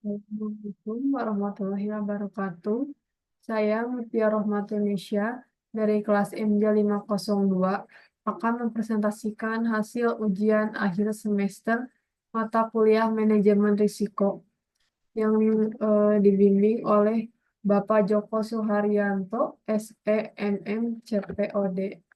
Assalamualaikum warahmatullahi wabarakatuh. Saya Mutia Rohmatunisya dari kelas MJ 502 akan mempresentasikan hasil ujian akhir semester mata kuliah Manajemen Risiko yang dibimbing oleh Bapak Joko Suharyanto, SEMM CPOD.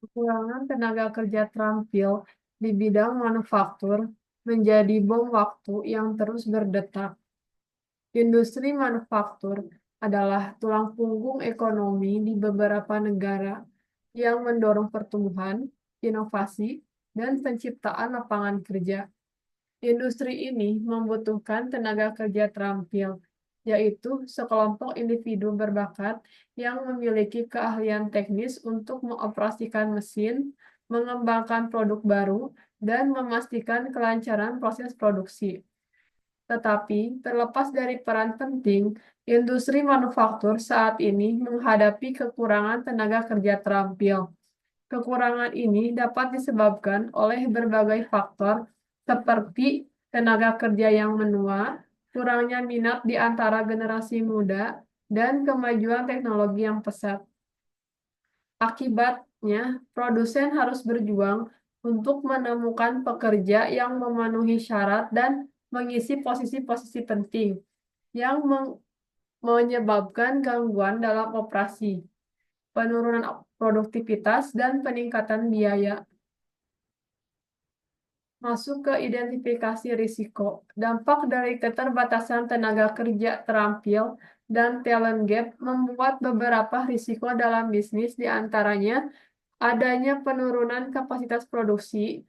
Kekurangan tenaga kerja terampil di bidang manufaktur menjadi bom waktu yang terus berdetak. Industri manufaktur adalah tulang punggung ekonomi di beberapa negara yang mendorong pertumbuhan, inovasi, dan penciptaan lapangan kerja. Industri ini membutuhkan tenaga kerja terampil, yaitu sekelompok individu berbakat yang memiliki keahlian teknis untuk mengoperasikan mesin, mengembangkan produk baru, dan memastikan kelancaran proses produksi. Tetapi, terlepas dari peran penting, industri manufaktur saat ini menghadapi kekurangan tenaga kerja terampil. Kekurangan ini dapat disebabkan oleh berbagai faktor, seperti tenaga kerja yang menua, kurangnya minat di antara generasi muda, dan kemajuan teknologi yang pesat. Akibatnya, produsen harus berjuang untuk menemukan pekerja yang memenuhi syarat dan mengisi posisi-posisi penting yang menyebabkan gangguan dalam operasi, penurunan produktivitas, dan peningkatan biaya. Masuk ke identifikasi risiko. Dampak dari keterbatasan tenaga kerja terampil dan talent gap membuat beberapa risiko dalam bisnis, di antaranya adanya penurunan kapasitas produksi,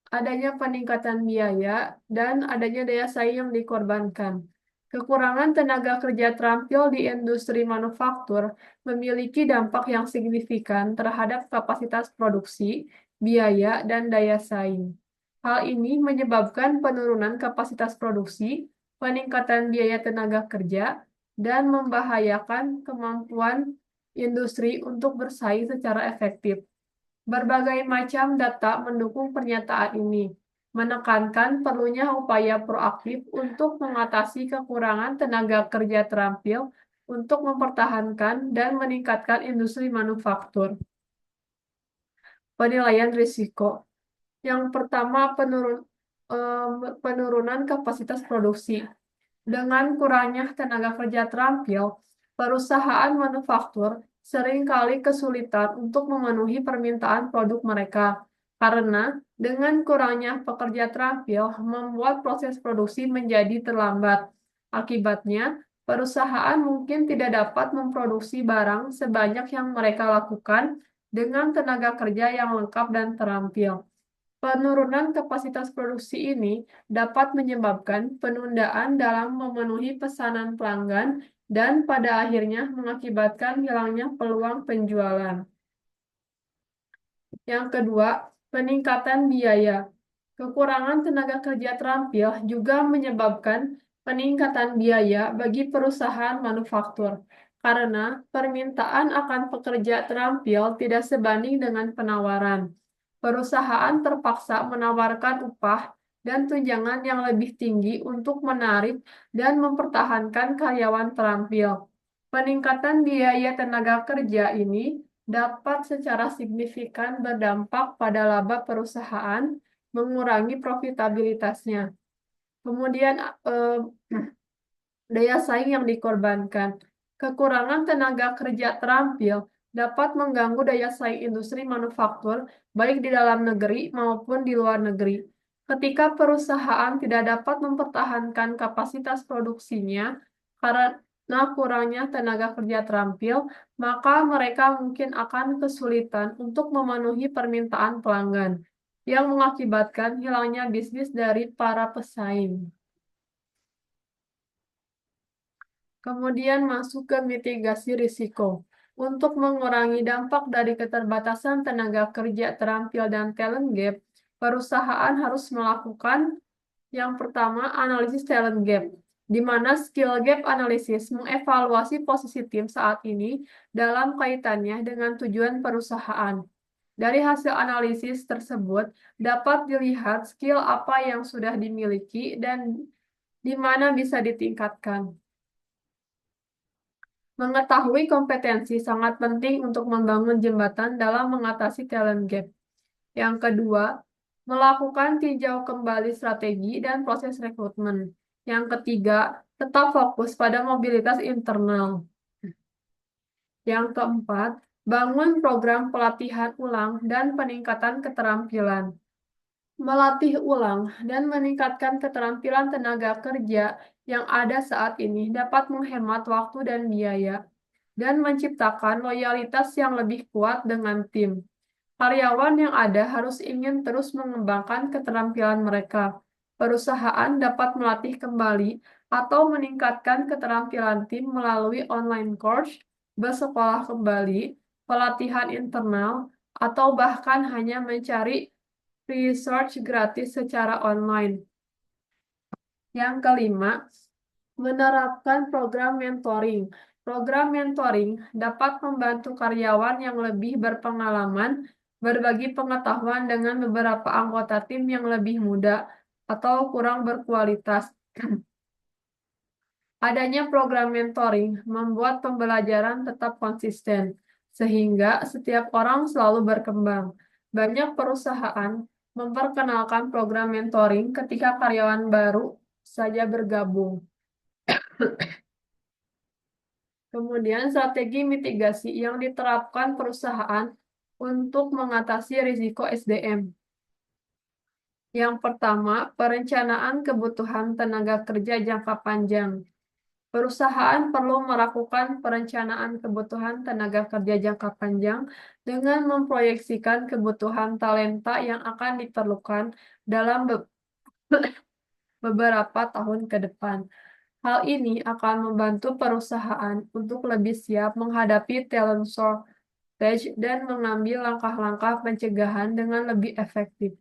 adanya peningkatan biaya, dan adanya daya saing yang dikorbankan. Kekurangan tenaga kerja terampil di industri manufaktur memiliki dampak yang signifikan terhadap kapasitas produksi, biaya, dan daya saing. Hal ini menyebabkan penurunan kapasitas produksi, peningkatan biaya tenaga kerja, dan membahayakan kemampuan industri untuk bersaing secara efektif. Berbagai macam data mendukung pernyataan ini, menekankan perlunya upaya proaktif untuk mengatasi kekurangan tenaga kerja terampil untuk mempertahankan dan meningkatkan industri manufaktur. Penilaian risiko. Yang pertama, penurunan kapasitas produksi. Dengan kurangnya tenaga kerja terampil, perusahaan manufaktur seringkali kesulitan untuk memenuhi permintaan produk mereka, karena dengan kurangnya pekerja terampil membuat proses produksi menjadi terlambat. Akibatnya, perusahaan mungkin tidak dapat memproduksi barang sebanyak yang mereka lakukan dengan tenaga kerja yang lengkap dan terampil. Penurunan kapasitas produksi ini dapat menyebabkan penundaan dalam memenuhi pesanan pelanggan dan pada akhirnya mengakibatkan hilangnya peluang penjualan. Yang kedua, peningkatan biaya. Kekurangan tenaga kerja terampil juga menyebabkan peningkatan biaya bagi perusahaan manufaktur, karena permintaan akan pekerja terampil tidak sebanding dengan penawaran. Perusahaan terpaksa menawarkan upah dan tunjangan yang lebih tinggi untuk menarik dan mempertahankan karyawan terampil. Peningkatan biaya tenaga kerja ini dapat secara signifikan berdampak pada laba perusahaan, mengurangi profitabilitasnya. Kemudian, daya saing yang dikorbankan. Kekurangan tenaga kerja terampil dapat mengganggu daya saing industri manufaktur, baik di dalam negeri maupun di luar negeri. Ketika perusahaan tidak dapat mempertahankan kapasitas produksinya karena kurangnya tenaga kerja terampil, maka mereka mungkin akan kesulitan untuk memenuhi permintaan pelanggan, yang mengakibatkan hilangnya bisnis dari para pesaing. Kemudian masuk ke mitigasi risiko. Untuk mengurangi dampak dari keterbatasan tenaga kerja terampil dan talent gap, perusahaan harus melakukan yang pertama, analisis talent gap. di mana skill gap analysis mengevaluasi posisi tim saat ini dalam kaitannya dengan tujuan perusahaan. Dari hasil analisis tersebut, dapat dilihat skill apa yang sudah dimiliki dan di mana bisa ditingkatkan. Mengetahui kompetensi sangat penting untuk membangun jembatan dalam mengatasi talent gap. Yang kedua, melakukan tinjau kembali strategi dan proses rekrutmen. Yang ketiga, tetap fokus pada mobilitas internal. Yang keempat, bangun program pelatihan ulang dan peningkatan keterampilan. Melatih ulang dan meningkatkan keterampilan tenaga kerja yang ada saat ini dapat menghemat waktu dan biaya dan menciptakan loyalitas yang lebih kuat dengan tim. Karyawan yang ada harus ingin terus mengembangkan keterampilan mereka. Perusahaan dapat melatih kembali atau meningkatkan keterampilan tim melalui online course, bersekolah kembali, pelatihan internal, atau bahkan hanya mencari research gratis secara online. Yang kelima, menerapkan program mentoring. Program mentoring dapat membantu karyawan yang lebih berpengalaman berbagi pengetahuan dengan beberapa anggota tim yang lebih muda atau kurang berkualitas. Adanya program mentoring membuat pembelajaran tetap konsisten, sehingga setiap orang selalu berkembang. Banyak perusahaan memperkenalkan program mentoring ketika karyawan baru saja bergabung. Kemudian strategi mitigasi yang diterapkan perusahaan untuk mengatasi risiko SDM. Yang pertama, perencanaan kebutuhan tenaga kerja jangka panjang. Perusahaan perlu melakukan perencanaan kebutuhan tenaga kerja jangka panjang dengan memproyeksikan kebutuhan talenta yang akan diperlukan dalam beberapa tahun ke depan. Hal ini akan membantu perusahaan untuk lebih siap menghadapi talent shortage dan mengambil langkah-langkah pencegahan dengan lebih efektif.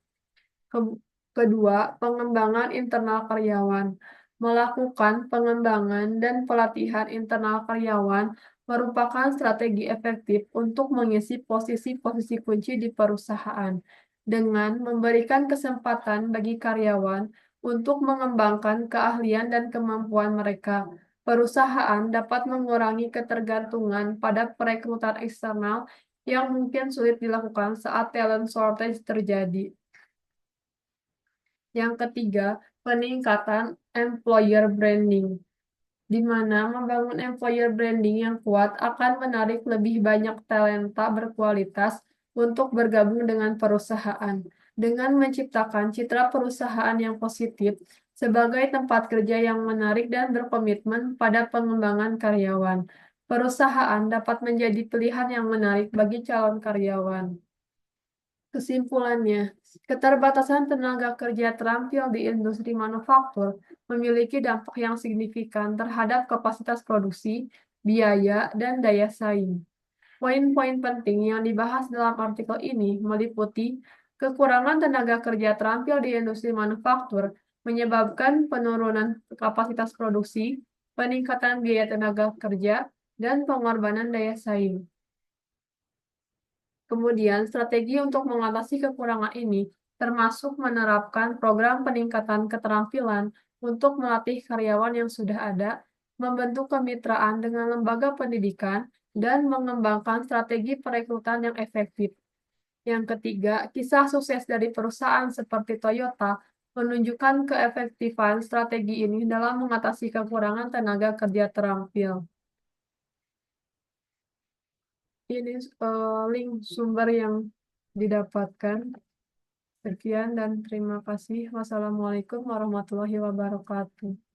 Kedua, pengembangan internal karyawan. Melakukan pengembangan dan pelatihan internal karyawan merupakan strategi efektif untuk mengisi posisi-posisi kunci di perusahaan dengan memberikan kesempatan bagi karyawan untuk mengembangkan keahlian dan kemampuan mereka. Perusahaan dapat mengurangi ketergantungan pada perekrutan eksternal yang mungkin sulit dilakukan saat talent shortage terjadi. Yang ketiga, peningkatan employer branding, di mana membangun employer branding yang kuat akan menarik lebih banyak talenta berkualitas untuk bergabung dengan perusahaan, dengan menciptakan citra perusahaan yang positif sebagai tempat kerja yang menarik dan berkomitmen pada pengembangan karyawan. Perusahaan dapat menjadi pilihan yang menarik bagi calon karyawan. Kesimpulannya, keterbatasan tenaga kerja terampil di industri manufaktur memiliki dampak yang signifikan terhadap kapasitas produksi, biaya, dan daya saing. Poin-poin penting yang dibahas dalam artikel ini meliputi kekurangan tenaga kerja terampil di industri manufaktur menyebabkan penurunan kapasitas produksi, peningkatan biaya tenaga kerja, dan pengorbanan daya saing. Kemudian, strategi untuk mengatasi kekurangan ini termasuk menerapkan program peningkatan keterampilan untuk melatih karyawan yang sudah ada, membentuk kemitraan dengan lembaga pendidikan, dan mengembangkan strategi perekrutan yang efektif. Yang ketiga, kisah sukses dari perusahaan seperti Toyota menunjukkan keefektifan strategi ini dalam mengatasi kekurangan tenaga kerja terampil. Ini link sumber yang didapatkan. Sekian dan terima kasih. Wassalamualaikum warahmatullahi wabarakatuh.